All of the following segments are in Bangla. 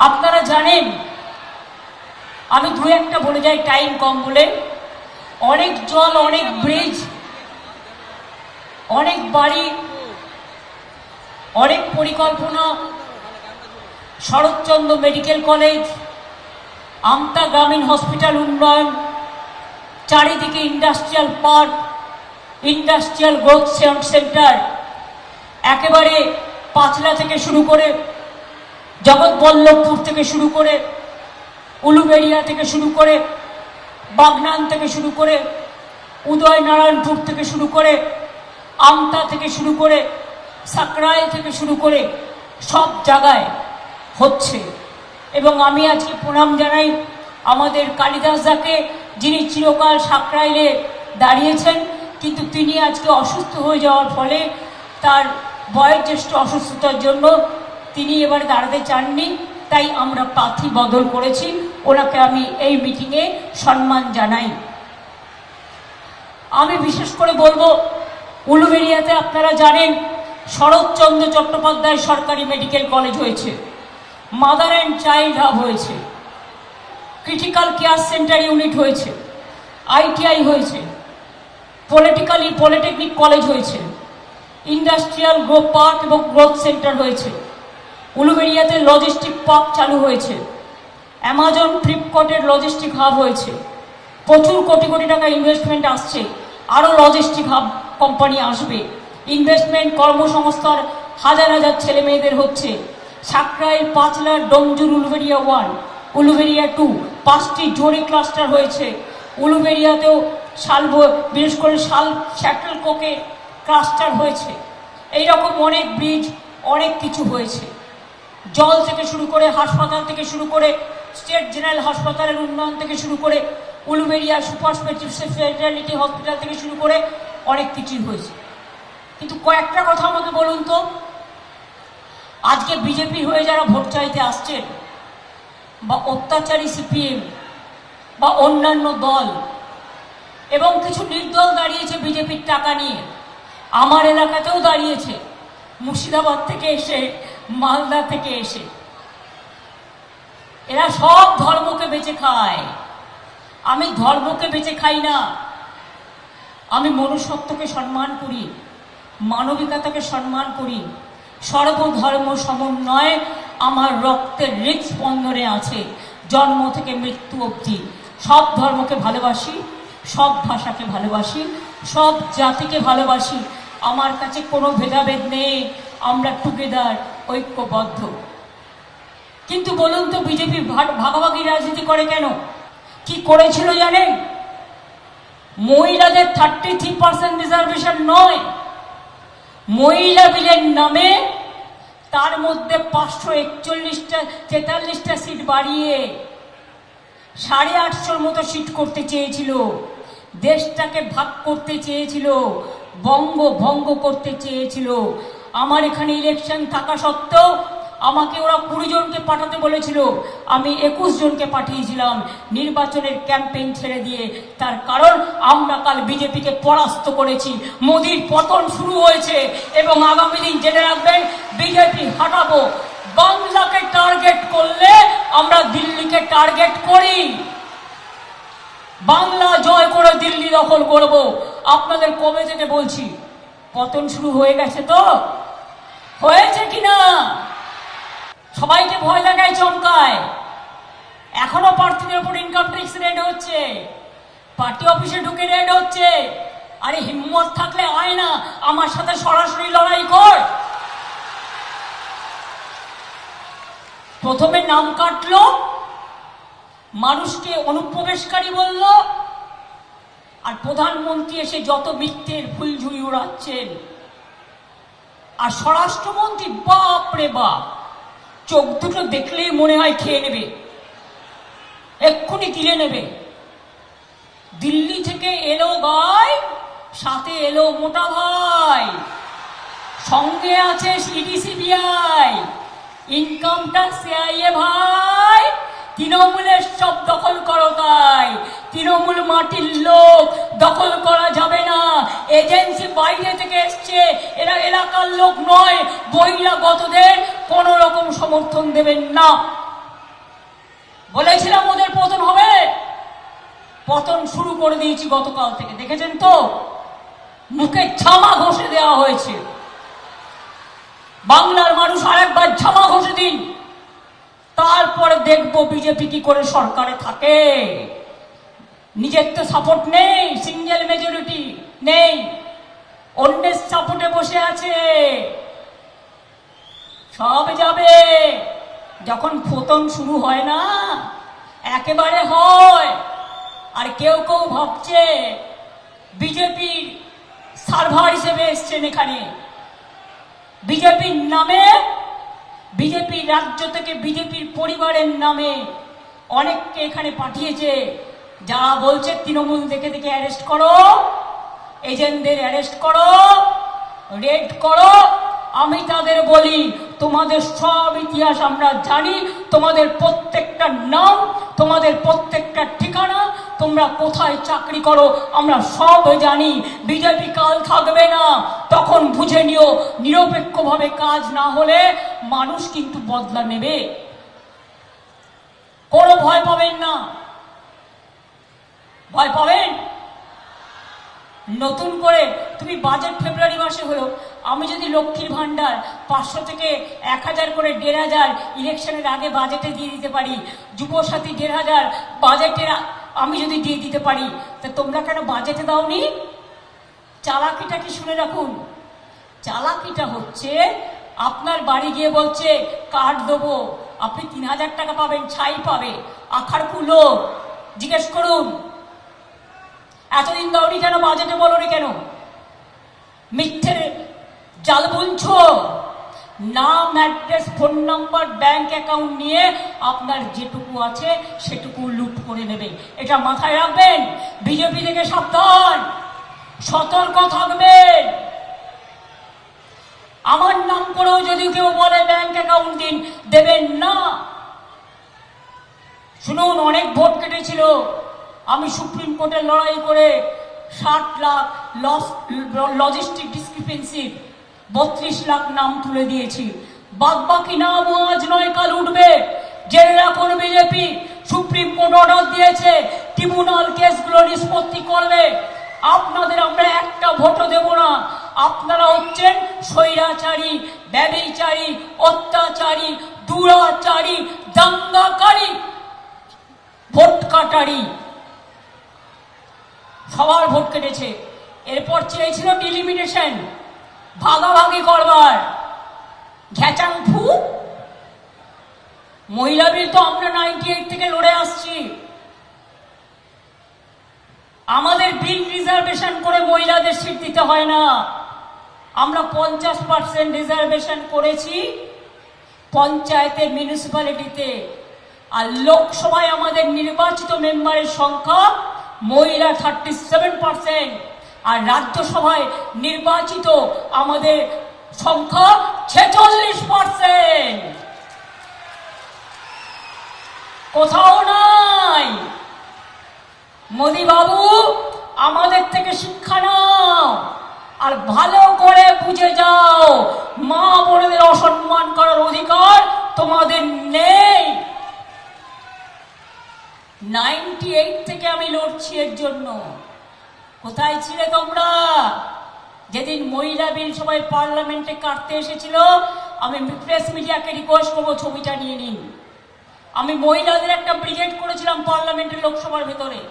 আপনারা জানেন, আমি দু একটা বলে যাই টাইম কম বলে, অনেক জল, অনেক ব্রিজ, অনেক বাড়ি, অনেক পরিকল্পনা, শরৎচন্দ্র মেডিকেল কলেজ, আমতা গ্রামীণ হসপিটাল উন্নয়ন, চারিদিকে industrial park, industrial growth centre, একেবারে পাঁচলা থেকে শুরু করে, জগৎবল্লভপুর থেকে শুরু করে, উলুবেড়িয়া থেকে শুরু করে, বাগনান থেকে শুরু করে, উদয়নারায়ণপুর থেকে শুরু করে, আমতা থেকে শুরু করে, সাকরাইল থেকে শুরু করে সব জায়গায় হচ্ছে। এবং আমি আজকে প্রণাম জানাই আমাদের কালিদাস দাকে, যিনি চিরকাল সাকরাইলে দাঁড়িয়েছেন, কিন্তু তিনি আজকে অসুস্থ হয়ে যাওয়ার ফলে, তার বয়োজ্যেষ্ঠ অসুস্থতার জন্য তিনি এবার দাঁড়াতে চাননি, তাই আমরা প্রার্থী বদল করেছি। ওনাকে আমি এই মিটিংয়ে সম্মান জানাই। আমি বিশেষ করে বলবো, উলুবেড়িয়াতে আপনারা জানেন শরৎচন্দ্র চট্টোপাধ্যায় সরকারি মেডিকেল কলেজ হয়েছে, মাদার অ্যান্ড চাইল্ড হাব হয়েছে, ক্রিটিক্যাল কেয়ার সেন্টার ইউনিট হয়েছে, আইটিআই হয়েছে, পলিটেকনিক কলেজ হয়েছে, ইন্ডাস্ট্রিয়াল গ্রোথ পার্ক এবং গ্রোথ সেন্টার হয়েছে, উলুবেড়িয়াতে লজিস্টিক পার্ক চালু হয়েছে, অ্যামাজন ফ্লিপকার্টের লজিস্টিক হাব হয়েছে, প্রচুর কোটি কোটি টাকা ইনভেস্টমেন্ট আসছে, আরও লজিস্টিক হাব কোম্পানি আসবে, ইনভেস্টমেন্ট কর্মসংস্থান হাজার হাজার ছেলে মেয়েদের হচ্ছে। সাকরাইল, পাঁচলার, ডোমজুর, উলুবেড়িয়া 1, উলুবেড়িয়া 2, 5টি জরি ক্লাস্টার হয়েছে। উলুবেড়িয়াতেও বিশেষ করে শ্যাটল কোকে ক্লাস্টার হয়েছে। এইরকম অনেক ব্রিজ, অনেক কিছু হয়েছে। জল থেকে শুরু করে, হাসপাতাল থেকে শুরু করে, স্টেট জেনারেল হাসপাতালের উন্নয়ন থেকে শুরু করে, উলুবেড়িয়া সুপার স্পেশালিটি হসপিটাল থেকে শুরু করে অনেক কিছুই হয়েছে। কিন্তু কয়েকটা কথা আমাকে বলুন তো, আজকে বিজেপি হয়ে যারা ভোট চাইতে আসছেন, বা অত্যাচারী সিপিএম বা অন্যান্য দল, এবং কিছু নির্দল দাঁড়িয়েছে বিজেপির টাকা নিয়ে, আমার এলাকাতেও দাঁড়িয়েছে, মুর্শিদাবাদ থেকে এসে, মালদা থেকে এসে, এরা সব ধর্মকে বেঁচে খায়। আমি ধর্মকে বেঁচে খাই না, আমি মনুষ্যত্বকে সম্মান করি, মানবিকতাকে সম্মান করি, সর্বধর্ম সমন্বয় আমার রক্তের হৃদস্পন্দনে আছে, জন্ম থেকে মৃত্যু অবধি। সব ধর্মকে ভালোবাসি, সব ভাষাকে ভালোবাসি, সব জাতিকে ভালোবাসি, আমার কাছে কোনো ভেদাভেদ নেই, আমরা টুগেদার, ঐক্যবদ্ধ। কিন্তু বলুন তো, বিজেপি ভাগাভাগি রাজনীতি করে কেন? কি করেছিল জানেন? মহিলাদের 33% রিজার্ভেশন নয়, মহিলা বিলের নামে তার মধ্যে 541টা সিট বাড়িয়ে 850 মতো সিট করতে চেয়েছিল, দেশটাকে ভাগ করতে চেয়েছিল, বঙ্গভঙ্গ করতে চেয়েছিল। আমার এখানে ইলেকশন থাকা সত্ত্বেও আমাকে ওরা 20 জনকে পাঠাতে বলেছিল, আমি 21 জনকে পাঠিয়েছিলাম নির্বাচনের ক্যাম্পেইন ছেড়ে দিয়ে। তার কারণ আমরা কাল বিজেপিকে পরাস্ত করেছি, মোদির পতন শুরু হয়েছে, এবং আগামী দিন জেনে রাখবেন, বিজেপি হাঁটাবো। বাংলাকে টার্গেট করলে আমরা দিল্লিকে টার্গেট করি, বাংলা জয় করে দিল্লি দখল করব। আপনাদের কবে থেকে বলছি, পতন শুরু হয়ে গেছে তো? হয়েছে কিনা? সবাইকে ভয় লাগায়, চমকায়। এখনো প্রার্থীদের উপর ইনকাম ট্যাক্স রেড হচ্ছে, পার্টি অফিসে ঢুকে রেড হচ্ছে। আরে হিম্মত থাকলে আয় না, আমার সাথে সরাসরি লড়াই কর। প্রথমে নাম কাটলো, মানুষকে অনুপ্রবেশকারী বলল, আর প্রধানমন্ত্রী এসে যত মিথ্যের ফুলঝুরি উড়াচ্ছেন। আর স্বরাষ্ট্রমন্ত্রী, বাপ রে বাপ, চোখ দুটো দেখলেই মনে হয় খেয়ে নেবে, এক্ষুনি গিলে নেবে। দিল্লি থেকে এলো গাই, সাথে এলো মোটা ভাই, সঙ্গে আছে ED CBI, income tax CIA ভাই। তৃণমূলের সব দখল করো, তাই তৃণমূল মাটির লোক, দখল করা যাবে না। এজেন্সি বাইরে থেকে এসছে, এরা এলাকার লোক নয়, বহিরাগতদের কোন রকম সমর্থন দেবেন না। বলেছিলাম ওদের পতন হবে, পতন শুরু করে দিয়েছি গতকাল থেকে। দেখেছেন তো, মুখে ঝামা ঘষে দেওয়া হয়েছে। বাংলার মানুষ আরেকবার ঝামা ঘষে দিন, তারপরে দেখবো বিজেপি কি করে সরকারে থাকে। নিজের তো সাপোর্ট নেই, সিঙ্গেল মেজরিটি নেই, অন্যের সাপোর্টে বসে আছে। সব যাবে যখন পতন শুরু হয় না, একেবারে হয়। আর কেউ কেউ ভাবছে বিজেপির সার্ভার হিসেবে এসছেন এখানে। বিজেপির নামে, বিজেপি রাজ্য থেকে বিজেপির পরিবারের নামে অনেককে এখানে পাঠিয়েছে, যারা বলছে তৃণমূল দেখে দেখে অ্যারেস্ট করো, এজেন্টদের অ্যারেস্ট করো, রেড করো। আমি তাদের বলি, তোমাদের সব ইতিহাস আমরা জানি, তোমাদের প্রত্যেকটা নাম, তোমাদের প্রত্যেকটা ঠিকানা, তোমরা কোথায় চাকরি করো আমরা সব জানি। বিজেপি কাল থাকবে না, তখন বুঝে নিও নিরপেক্ষভাবে কাজ না হলে মানুষ কিন্তু বদলা নেবে। কোনো ভয় পাবেন না, ভয় পাবেন? নতুন করে তুমি বাজেট ফেব্রুয়ারি মাসে হলো, আমি যদি লক্ষ্মীর ভান্ডার 500 থেকে 1000 করে 1500 ইলেকশনের আগে বাজেটে দিয়ে দিতে পারি, যুবসাথী 1500 বাজেটের আমি যদি দিয়ে দিতে পারি, তা তোমরা কেন বাজেটে দাওনি? চালাকিটা কি শুনে রাখুন, চালাকিটা হচ্ছে আপনার বাড়ি গিয়ে বলছে কার্ড দেবো, আপনি 3000 টাকা পাবেন, ছাই পাবে, আখার কুলো। জিজ্ঞেস করুন এতদিন দাওনি কেন, বাজেটে বলোনি কেন? মিথ্যে জাল বুনছো। নাম, address, phone number, bank account নিয়ে আপনার যেটুকু আছে সেটুকু লুট করে নেবে, এটা মাথায় রাখবেন। বিজেপি থেকে সাবধান, সতর্ক থাকবেন। আমার নাম করেও যদি কেউ বলে ব্যাংক অ্যাকাউন্ট দিন, দেবেন না। শুনুন, অনেক ভোট কেটেছিল, আমি সুপ্রিম কোর্টে লড়াই করে 60 লাখ লজিস্টিক ডিসক্রিপেন্সি 32 লাখ নাম তুলে দিয়েছি। বাদ বাকি নাম আজ নয় কাল উঠবে। জেনে রাখুন, বিজেপি সুপ্রিম কোর্ট অর্ডার দিয়েছে, ট্রিব্যুনাল কেসগুলো নিষ্পত্তি করবে। আপনাদের আমরা একটা ভোটও দেব না। আপনারা হচ্ছেন স্বৈরাচারী, ব্যভিচারী, অত্যাচারী, দুরাচারী, দাঙ্গাকারী, ভোট কাটারি। সবার ভোট কেটেছে। এরপর চেয়েছিল ডিলিমিটেশন, ভাগাভাগি করবার। ঘ্যাচাং ফু। মহিলা বিল তো আমরা 98 থেকে লড়ে আসছি। আমাদের বিল রিজার্ভেশন করে মহিলাদের সিট দিতে হয় না। আমরা 50% রিজার্ভেশন করেছি পঞ্চায়েতে, মিউনিসিপ্যালিটিতে। আর লোকসভায় আমাদের নির্বাচিত মেম্বারের সংখ্যা মহিলা 37%, আর রাজ্যসভায় নির্বাচিত আমাদের সংখ্যা 46%। কোথাও নাই। মোদি বাবু, আমাদের থেকে শিক্ষা নাও আর ভালো করে বুঝে যাও, মা বোনেদের অসম্মান করার অধিকার তোমাদের নেই। 98 থেকে আমি লড়ছি এর জন্য। কোথায় ছিলে তোমরা যেদিন মহিলা বিল সবাই পার্লামেন্টে কাটতে এসেছিল? আমি প্রেস মিডিয়াকে রিকোয়েস্ট করবো, ছবিটা নিয়ে নিন। আমি মহিলাদের একটা ব্রিগেড করেছিলাম পার্লামেন্টের, লোকসভার ভেতরে,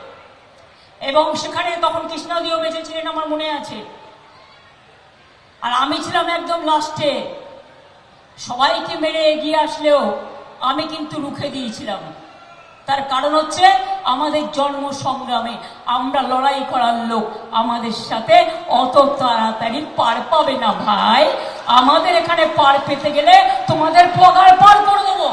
এবং সেখানে তখন কৃষ্ণাদিও বেঁচে ছিলেন, আমার মনে আছে। আর আমি ছিলাম একদম লাস্টে। সবাইকে মেরে এগিয়ে আসলেও আমি কিন্তু রুখে দিয়েছিলাম। তার কারণ হচ্ছে আমাদের জন্ম সংগ্রামে আমরা লড়াই করার লোক, আমাদের সাথে অত তাড়াতাড়ি পার পাবে না ভাই। আমাদের এখানে পার পেতে গেলে তোমাদের পগার পার করে দেবো।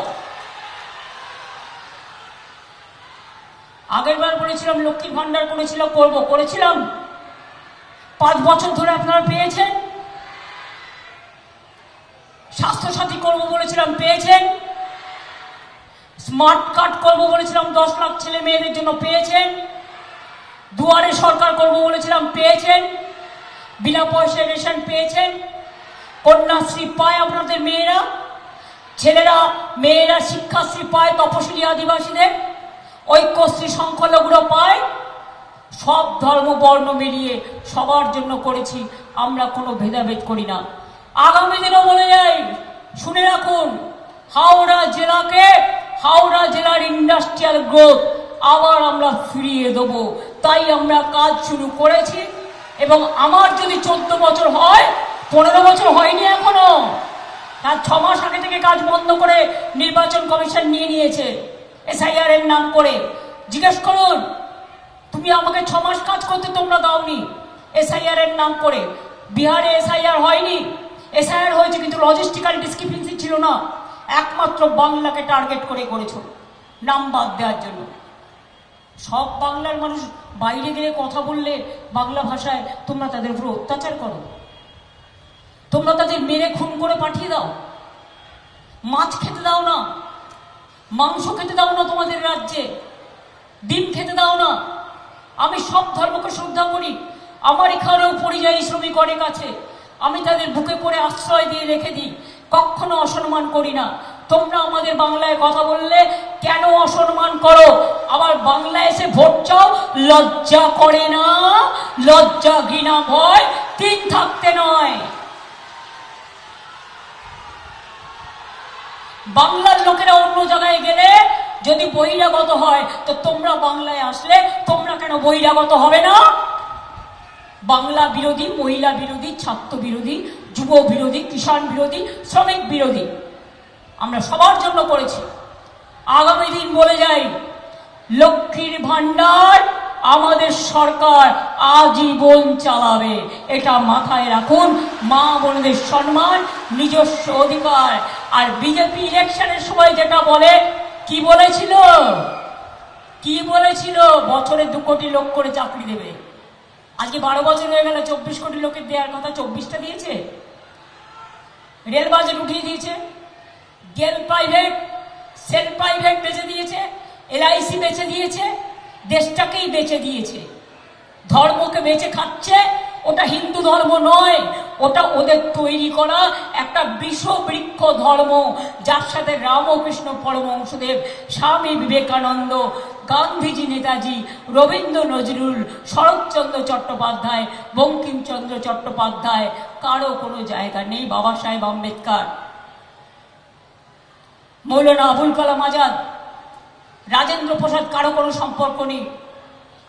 আগের বার বলেছিলাম লক্ষ্মীর ভান্ডার করেছিলাম 5 বছর ধরে আপনারা পেয়েছেন। স্বাস্থ্যসাথী করবো বলেছিলাম, পেয়েছেন। স্মার্ট কার্ড করবো বলেছিলাম 10 লাখ ছেলে মেয়েদের জন্য, পেয়েছেন। দুয়ারে সরকার করবো বলেছিলাম, পেয়েছেন। বিনা পয়সায় রেশন পেয়েছেন। কন্যাশ্রী পায় আপনাদের মেয়েরা, ছেলেরা মেয়েরা শিক্ষাশ্রী পায়, তপশিলি আদিবাসীদের ঐক্যশ্রী সংখ্যালঘুরা পায়। সব ধর্ম বর্ণ মিলিয়ে সবার জন্য করেছি, আমরা কোনো ভেদাভেদ করি না। আগামী দিনও বলে যাই, শুনে রাখুন, হাওড়া জেলার ইন্ডাস্ট্রিয়াল গ্রোথ আবার আমরা ফিরিয়ে দেব। তাই আমরা কাজ শুরু করেছি। এবং আমার যদি 14 বছর হয়, 15 বছর হয়নি এখনো, তার 6 মাস আগে থেকে কাজ বন্ধ করে নির্বাচন কমিশন নিয়ে নিয়েছে এসআইআর এর নাম করে। জিজ্ঞেস করুন, তুমি আমাকে 6 মাস কাজ করতে তোমরা দাওনি এসআইআর এর নাম করে। বিহারে এসআইআর হয়নি, এসআইআর হয়েছে কিন্তু লজিস্টিক্যাল ডিসক্রিপেন্সি ছিল না, একমাত্র বাংলাকে টার্গেট করে করেছো নাম বাদ দেওয়ার জন্য। সব বাংলার মানুষ বাইরে গিয়ে কথা বললে বাংলা ভাষায় তোমরা তাদের উপর অত্যাচার করো, তোমরা তাদের মেরে খুন করে পাঠিয়ে দাও, মাছ খেতে দাও না, মাংস খেতে দাও না, তোমাদের রাজ্যে ডিম খেতে দাও না। আমি সব ধর্মকে শ্রদ্ধা করি, আমার এখানেও পরিযায়ী শ্রমিক অনেক আছে, আমি তাদের বুকে পড়ে আশ্রয় দিয়ে রেখে দিই, কখনো অসম্মান করি না। তোমরা আমাদের বাংলায় কথা বললে কেন অসম্মান করো? আবার বাংলায় এসে ভোট চাও, লজ্জা করে না? লজ্জা, ঘৃণা, ভয় 3 থাকতে নয়। বাংলার লোকেরা অন্য জায়গায় গেলে যদি বহিরাগত হয়, তো তোমরা বাংলায় আসলে তোমরা কেন বহিরাগত হবে না? বাংলা বিরোধী, মহিলা বিরোধী, ছাত্র বিরোধী, যুব বিরোধী, কিষাণ বিরোধী, শ্রমিক বিরোধী আমরা সবার জন্য করেছি। আগামী দিন বলে যাই, লক্ষ্মীর ভান্ডার আমাদের সরকার আজীবন চালাবে, এটা মাথায় রাখুন। মা বোনদের সম্মান, নিজস্ব অধিকার। আর বিজেপি ইলেকশনের সময় যেটা বলে, কি বলেছিল বছরে 2 কোটি লোক করে চাকরি দেবে। আজকে 12 বছর হয়ে গেল, 24 কোটি লোকের দেওয়ার কথা 24টা দিয়েছে। রেল বাজেট উঠিয়ে দিয়েছে, গেল প্রাইভেট, সেল প্রাইভেট বেচে দিয়েছে, এলআইসি বেচে দিয়েছে, দেশটাকেই বেচে দিয়েছে, ধর্মকে বেচে খাচ্ছে। ওটা হিন্দু ধর্ম নয়, ওটা ওদের তৈরি করা একটা বিষবৃক্ষ ধর্ম, যার সাথে রামকৃষ্ণ পরমহংসদেব, স্বামী বিবেকানন্দ, গান্ধীজি, নেতাজি, রবীন্দ্র নজরুল, শরৎচন্দ্র চট্টোপাধ্যায়, বঙ্কিমচন্দ্র চট্টোপাধ্যায়, কারো কোনো জায়গা নেই। বাবা সাহেব আম্বেদকর, মৌলানা আবুল কালাম আজাদ, রাজেন্দ্র প্রসাদ, কারো কোনো সম্পর্ক নেই।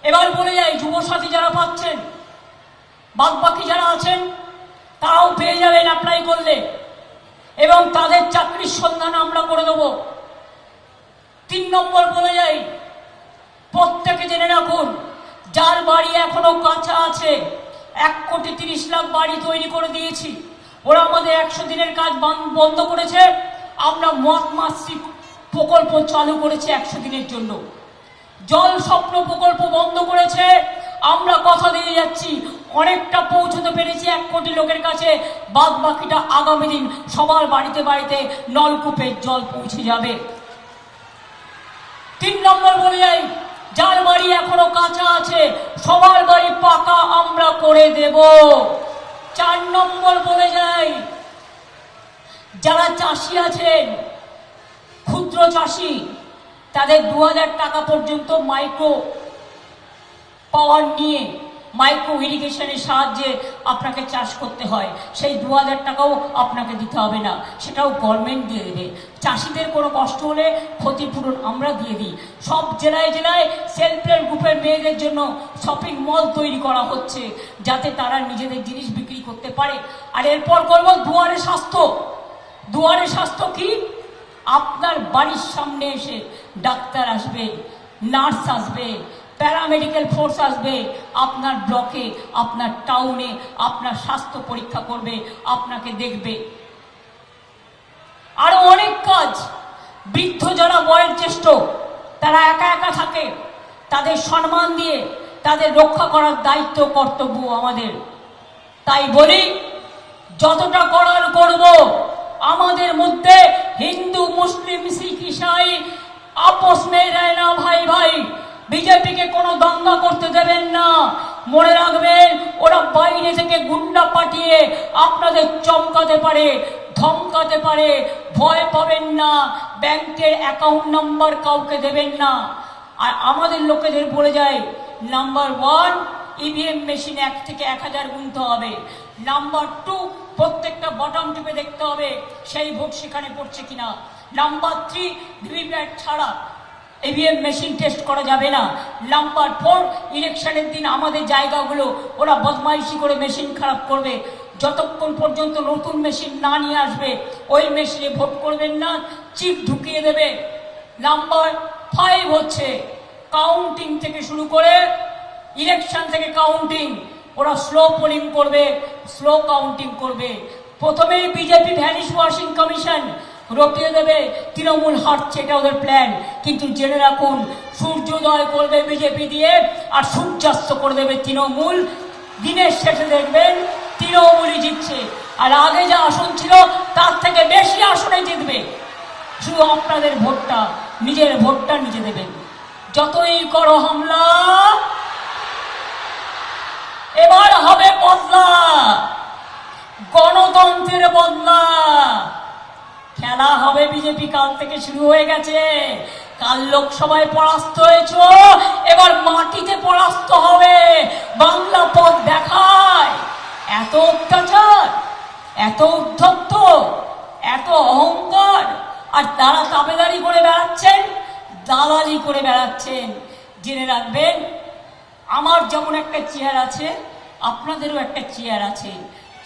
এবার বলে যাই, যুবসাথী যারা পাচ্ছেন, বাদ বাকি যারা আছেন তারাও পেয়ে যাবেন অ্যাপ্লাই করলে, এবং তাদের চাকরির সন্ধান আমরা করে দেব। 3 নম্বর বলে যাই, প্রত্যেকে জেনে রাখুন, যার বাড়ি এখনো কাঁচা আছে, 1,30,00,000 বাড়ি তৈরি করে দিয়েছি। ওরা আমাদের 100 দিনের কাজ বন্ধ করেছে, আমরা মহাত্মাশ্রী প্রকল্প চালু করেছি 100 দিনের জন্য। জল স্বপ্ন প্রকল্প বন্ধ করেছে, আমরা কথা দিয়ে যাচ্ছি, অনেকটা পৌঁছতে পেরেছি 1 কোটি লোকের কাছে। বাদ বাকিটা আগামী দিন সবার বাড়িতে বাড়িতে নলকূপের জল পৌঁছে যাবে। 3 নম্বর বলে যাই, যার বাড়ি এখনো কাঁচা আছে সবার বাড়ি পাকা আমরা করে দেব। 4 নম্বর বলে যাই, যারা চাষি আছেন, ক্ষুদ্র চাষি, তাদের 2000 টাকা পর্যন্ত মাইক্রো পাওয়ার নিয়ে, মাইক্রো ইরিগেশনের সাহায্যে আপনাকে চাষ করতে হয়, সেই 2000 টাকাও আপনাকে দিতে হবে না, সেটাও গভর্নমেন্ট দিয়ে দেবে। চাষিদের কোনো কষ্ট হলে ক্ষতিপূরণ আমরা দিয়ে দিই। সব জেলায় জেলায় সেলফ হেল্প গ্রুপের মেয়েদের জন্য শপিং মল তৈরি করা হচ্ছে, যাতে তারা নিজেদের জিনিস বিক্রি করতে পারে। আর এরপর করব দুয়ারে স্বাস্থ্য। দুয়ারে স্বাস্থ্য কি? আপনার বাড়ির সামনে এসে ডাক্তার আসবে, নার্স আসবে, প্যারামেডিক্যাল ফোর্স আসবে, আপনার ব্লকে, আপনার টাউনে আপনার স্বাস্থ্য পরীক্ষা করবে, আপনাকে দেখবে। আরো অনেক কাজ। বৃদ্ধ যারা বয়োজ্যেষ্ঠ, তারা একা একা থাকে, তাদের সম্মান দিয়ে তাদের রক্ষা করার দায়িত্ব, কর্তব্য আমাদের। তাই বলি, যতটা করার করব। আমাদের মধ্যে হিন্দু, মুসলিম, শিখ, ইসাই আপোষ में रहना भाई भाई। বিজেপিকে কোনো দাঙ্গা করতে দেবেন না। মনে রাখবেন, ওরা বাইরে থেকে গুন্ডা পাঠিয়ে আপনাদের চমকাতে পারে, ধমকাতে পারে। ভয় পাবেন না, ব্যাংকের অ্যাকাউন্ট নাম্বার কাউকে দেবেন না। আর আমাদের লোকেদের বলে যায়, নাম্বার 1, ইভিএম মেশিন 1 থেকে 1000 গুনতে হবে। নাম্বার 2, প্রত্যেকটা বটন টিপে দেখতে হবে সেই ভোট সেখানে পড়ছে কিনা। নাম্বার 3, ভিভিপ্যাট ছাড়া ইভিএম মেশিন টেস্ট করা যাবে না। নাম্বার 4, ইলেকশনের দিন আমাদের জায়গাগুলো ওরা বদমাইশি করে মেশিন খারাপ করবে। যতক্ষণ পর্যন্ত নতুন মেশিন না নিয়ে আসবে ওই মেশিনে ভোট করবেন না, চিপ ঢুকিয়ে দেবে। নাম্বার 5 হচ্ছে কাউন্টিং থেকে শুরু করে, ইলেকশন থেকে কাউন্টিং, ওরা স্লো পোলিং করবে, স্লো কাউন্টিং করবে। প্রথমে বিজেপি ভ্যানিশ ওয়াশিং কমিশন রটিয়ে দেবে, তৃণমূল হারছে, এটা ওদের প্ল্যান। কিন্তু জেনে রাখুন, সূর্যোদয় করবে বিজেপি দিয়ে আর সূর্যাস্ত করে দেবে তৃণমূল। দিনের শেষে দেখবেন তৃণমূলই জিতছে, আর আগে যা আসন ছিল তার থেকে বেশি আসনে জিতবে। শুধু আপনাদের ভোটটা, নিজের ভোটটা নিজে দেবেন। যতই করো হামলা, এবার হবে বদলা, গণতন্ত্রের বদলা। খেলা হবে বিজেপি কাল থেকে শুরু হয়ে গেছে। কাল লোকসভায় পরাস্ত হয়েছ, এবার মাটিতে পরাস্ত হবে। বাংলা পথ দেখায়। এত অত্যাচার, এত উদ্ধত্ত, এত অহংকার, আর তারা তাবেদারি করে বেড়াচ্ছেন, দালালি করে বেড়াচ্ছেন। জেনে রাখবেন, আমার যেমন একটা চেয়ার আছে, আপনাদেরও একটা চেয়ার আছে।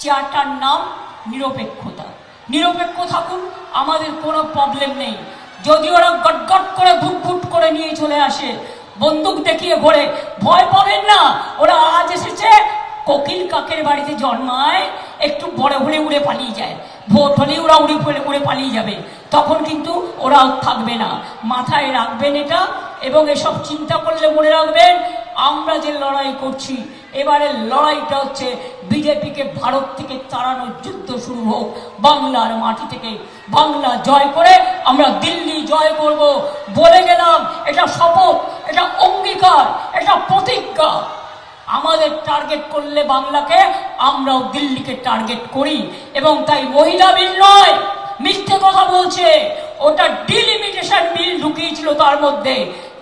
চেয়ারটার নাম নিরপেক্ষতা। নিরপেক্ষ থাকুন, আমাদের কোনো প্রবলেম নেই। যদি ওরা গটগট করে ভুট করে নিয়ে চলে আসে, বন্দুক দেখিয়ে ঘোরে, ভয় পাবেন না। ওরা আজ এসেছে, কোকিল কাকের বাড়িতে জন্মায়, একটু বড় হলে উড়ে পালিয়ে যায়। ভোট হলে ওরা উড়ে পালিয়ে যাবে, তখন কিন্তু ওরা থাকবে না। মাথায় রাখবেন এটা। এবং এসব চিন্তা করলে মনে রাখবেন, আমরা যে লড়াই করছি, এবারের লড়াইটা হচ্ছে বিজেপিকে ভারত থেকে তাড়ানোর যুদ্ধ শুরু হোক বাংলার মাটি থেকে। বাংলা জয় করে আমরা দিল্লি জয় করব বলে গেলাম। এটা শপথ, এটা অঙ্গীকার, এটা প্রতিজ্ঞা। আমাদের টার্গেট করলে বাংলাকে, আমরাও দিল্লিকে টার্গেট করি। এবং তাই মহিলা বিল নয়, মিথ্যে কথা বলছে, ওটা ডিলিমিটেশন বিল ঢুকিয়েছিল তার মধ্যে।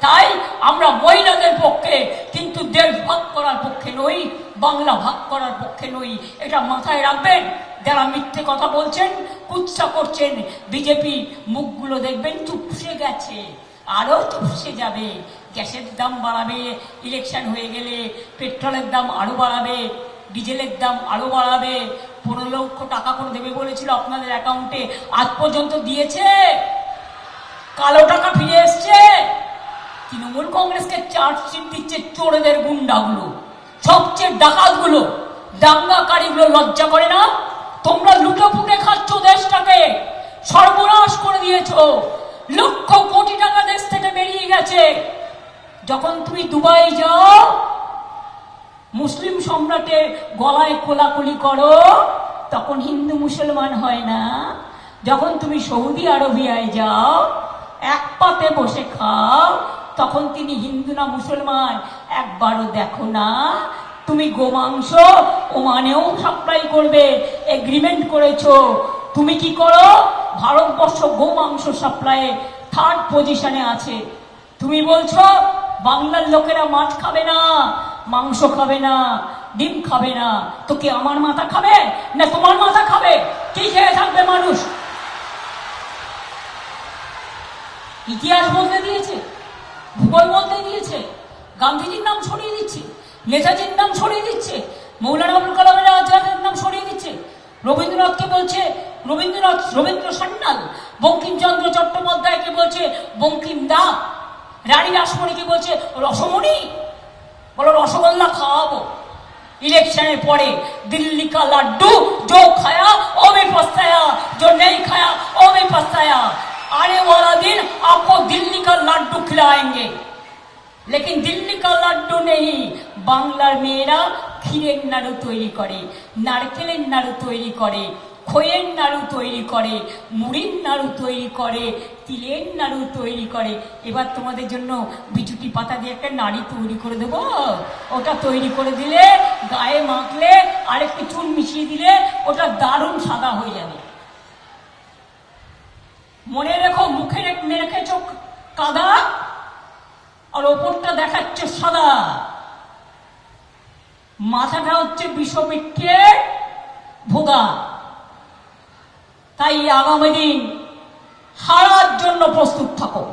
তাই আমরা মহিলাদের পক্ষে, কিন্তু দেশ ভাগ করার পক্ষে নই, বাংলা ভাগ করার পক্ষে নই। এটা মাথায় রাখবেন। যারা মিথ্যে কথা বলছেন, কুৎসা করছেন, বিজেপি মুখগুলো দেখবেন চুপসে গেছে, আরো চুপসে যাবে। গ্যাসের দাম বাড়াবে, ইলেকশন হয়ে গেলে পেট্রোলের দাম আরো বাড়াবে, ডিজেলের দাম আরো বাড়াবে। 15 লক্ষ টাকা করে দেবে বলেছিল আপনাদের অ্যাকাউন্টে, আজ পর্যন্ত দিয়েছে? কালো টাকা ফিরে এসছে। তৃণমূল কংগ্রেসকে চার্জশিট দিচ্ছে চোরেদের গুন্ডাগুলো, সবচেয়ে ডাকাতগুলো, দাঙ্গাকারীগুলো। লজ্জা করে না? তোমরা লুটোপুটে খাচ্ছ দেশটাকে, সর্বনাশ করে দিয়েছ। লক্ষ কোটি টাকা দেশ থেকে বেরিয়ে গেছে। যখন তুমি দুবাই যাও, মুসলিম সম্রাটের গলায় কোলাকুলি করো, তখন হিন্দু মুসলমান হয় না। যখন তুমি সৌদি আরবিয়ায় যাও, এক পাতে বসে খাও, তখন তিনি হিন্দু না মুসলমান একবারও দেখো না। তুমি গোমাংস ওমানেও সাপ্লাই করবে, এগ্রিমেন্ট করেছো। তুমি কি করো? ভারতবর্ষ গোমাংস সাপ্লাইয়ে 3rd পজিশনে আছে। তুমি বলছো বাংলার লোকেরা মাছ খাবে না, মাংস খাবে না, ডিম খাবে না। তো কি আমার মাথা খাবে না তোমার মাথা খাবে? কি খেয়ে থাকবে মানুষ? ইতিহাস বলতে দিয়েছে, ভূগোল বলতে দিয়েছে, গান্ধীজির নাম ছড়িয়ে দিচ্ছে, নেতাজির নাম ছড়িয়ে দিচ্ছে, মৌলানা আবুল কালামের আজাদের নাম ছড়িয়ে দিচ্ছে। রবীন্দ্রনাথকে বলছে রবীন্দ্র সান্যাল, বঙ্কিমচন্দ্র চট্টোপাধ্যায়কে বলছে বঙ্কিম দা, রানী রাসমণিকে বলছে রসমণি। বলো রসগোল্লা খাওয়াবো। इलेक्शन पड़े दिल्ली का लड्डू जो खाया वो भी पछताया, जो नहीं खाया वो भी पछताया। आने वाला दिन आपको दिल्ली का लड्डू खिलाएंगे, लेकिन दिल्ली का लड्डू नहीं। बांगलार मेয়েরা ক্ষীরের নাড়ু তৈরি করে, নারকেলের নাড়ু তৈরি করে, খইয়ের নাড়ু তৈরি করে, মুড়ির নাড়ু তৈরি করে, তিলের নাড়ু তৈরি করে। এবার তোমাদের জন্য বিচুটি পাতা দিয়ে একটা নাড়ি তৈরি করে দেবো। ওটা তৈরি করে দিলে, গায়ে মাখলে আর একটু চুন মিশিয়ে দিলে ওটা দারুণ সাদা হয়ে যাবে। মনে রেখো, মুখে রেখেছ কাদা আর ওপরটা দেখাচ্ছে সাদা। মাথাটা হচ্ছে বিষবৃক্ষের ভোগা। তাই আগামী দিন হারার জন্য প্রস্তুত থাকো।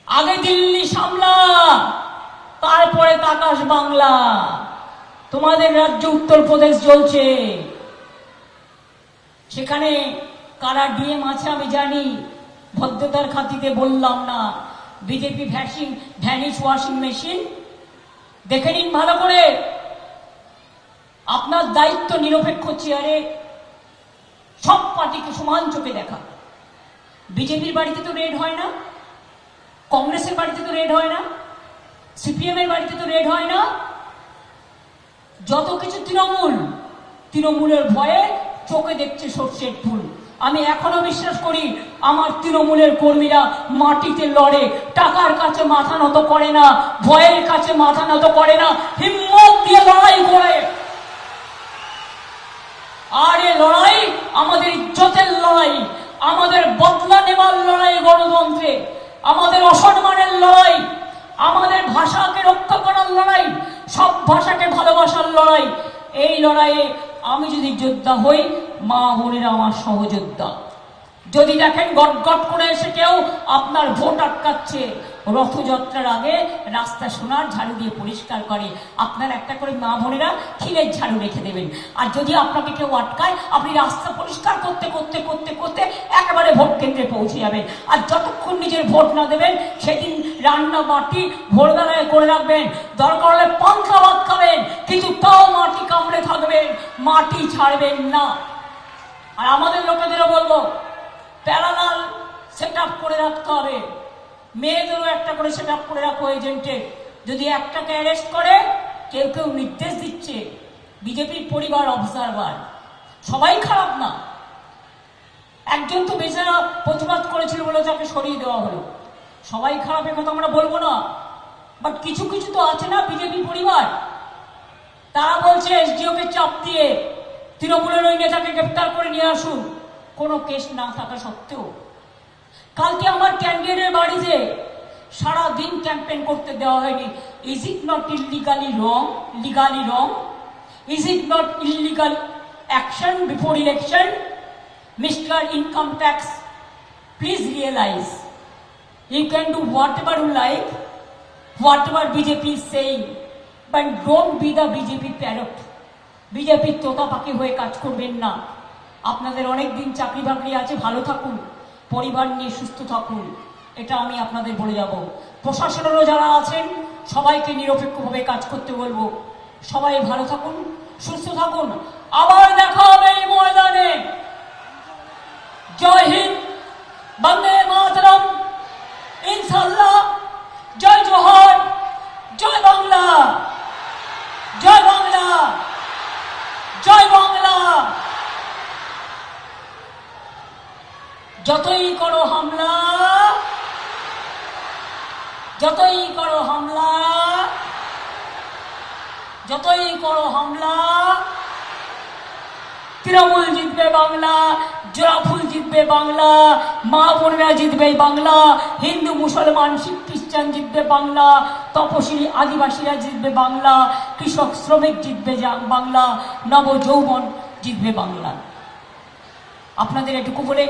আগে দিল্লি সামলা, তারপরে তাকাশ বাংলা। তোমাদের রাজ্য উত্তরপ্রদেশ জ্বলছে, সেখানে কারা ডিএম আছে আমি জানি, ভদ্রতার খাতিরে বললাম না। বিজেপি ভ্যানিশ ওয়াশিং মেশিন দেখে নিন ভালো করে। আপনার দায়িত্ব নিরপেক্ষ চেয়ারে সব পার্টিকে সমান চোখে দেখা। বিজেপির বাড়িতে তো রেড হয় না, কংগ্রেসের বাড়িতে তো রেড হয় না, সিপিএম এর বাড়িতে তো রেড হয় না। যত কিছু তৃণমূলের ভয়ে চোখে দেখছে সর্ষের ফুল। আমি এখনো বিশ্বাস করি আমার তৃণমূলের কর্মীরা মাটিতে লড়ে, টাকার কাছে মাথা নত করে না, ভয়ের কাছে মাথা নত করে না, হিম্মত দিয়ে লড়াই করে। আর এ লড়াই আমাদের ইজ্জতের লড়াই, আমাদের বদলা নেবার লড়াই, গণতন্ত্রে আমাদের অসম্মানের লড়াই, আমাদের ভাষাকে রক্ষা করার লড়াই, সব ভাষাকে ভালোবাসার লড়াই। এই লড়াইয়ে আমি যদি যোদ্ধা হই, মা বোনেরা আমার সহযোদ্ধা। যদি দেখেন গটগট করে এসে কেউ আপনার ভোট আটকাচ্ছে, রথযাত্রার আগে রাস্তা সোনার ঝাড়ু দিয়ে পরিষ্কার করে, আপনার একটা করে মা বোনেরা ক্ষীরের ঝাড়ু রেখে দেবেন। আর যদি আপনাকে কেউ আটকায়, আপনি রাস্তা পরিষ্কার করতে করতে করতে করতে একেবারে ভোট কেন্দ্রে পৌঁছে যাবেন। আর যতক্ষণ নিজের ভোট না দেবেন, সেদিন রান্না মাটি ভোরবেলায় করে রাখবেন। দরকার হলে পান্তা ভাত খাবেন, কিন্তু তাও মাটি কামড়ে থাকবেন, মাটি ছাড়বেন না। আর আমাদের লোকেদেরও বলবো, প্যারালাল সেট আপ করে রাখতে হবে। মেয়েদেরও একটা করে সেট আপ করে রাখো এজেন্টের। যদি একটাকে অ্যারেস্ট করে, কেউ কেউ নির্দেশ দিচ্ছে। বিজেপির পরিবার অবজারভার, সবাই খারাপ না। একজন তো বেচারা প্রতিবাদ করেছিল বলে তাকে সরিয়ে দেওয়া হলো। সবাই খারাপ এ কথা আমরা বলবো না, বাট কিছু কিছু তো আছে না বিজেপি পরিবার, তারা বলছে এসডিওকে চাপ দিয়ে তৃণমূলের ওই নেতাকে গ্রেপ্তার করে নিয়ে আসুন, কোনো কেস না থাকা সত্ত্বেও। কালকে আমার ক্যান্ডিডেটের বাড়িতে সারাদিন ক্যাম্পেইন করতে দেওয়া হয়নি। Is it not illegally wrong? Legally wrong? Is it not illegal action before election? Mister income tax, please realise you can do whatever you like, whatever BJP is saying, but don't be the BJP parrot. BJP তোতা পাখি হয়ে কাজ করবেন না। আপনাদের অনেক দিন চাকরি বাকরি আছে, ভালো থাকুন, পরিবার নিয়ে সুস্থ থাকুন, এটা আমি আপনাদের বলে যাব। প্রশাসনেরও যারা আছেন সবাইকে নিরপেক্ষভাবে কাজ করতে বলবো। সবাই ভালো থাকুন, সুস্থ থাকুন, আবার দেখা হবে এই ময়দানে। জয় হিন্দ, বন্দে মাতরম, ইনশাআল্লাহ, জয় জোহর, জয় বাংলা, জয় বাংলা, জয় বাংলা। যতই করো হামলা, যতই করো হামলা, যতই করো হামলা, তৃণমূল জিতবে বাংলা, জোড়াফুল জিতবে বাংলা, মা বোনেরা জিতবে বাংলা, হিন্দু মুসলমান শিখ খ্রিস্টান জিতবে বাংলা, তপশিলি আদিবাসীরা জিতবে বাংলা, কৃষক শ্রমিক জিতবে বাংলা, নব যৌবন জিতবে বাংলা। আপনাদের এটুকু বলে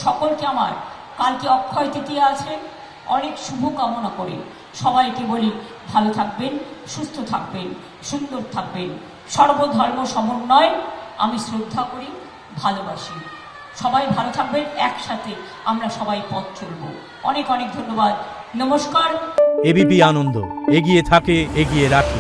সকলকে আমার, কালকে অক্ষয় তৃতীয়া আছে, অনেক শুভ কামনা করি। সবাইকে বলি ভালো থাকবেন, সুস্থ থাকবেন, সুন্দর থাকবেন। সর্বধর্ম সমন্বয় আমি শ্রদ্ধা করি, ভালোবাসি। সবাই ভালো থাকবেন, একসাথে আমরা সবাই পথ চলব। অনেক অনেক ধন্যবাদ, নমস্কার। এবিপি আনন্দ, এগিয়ে থাকে, এগিয়ে রাখে।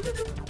Thank you.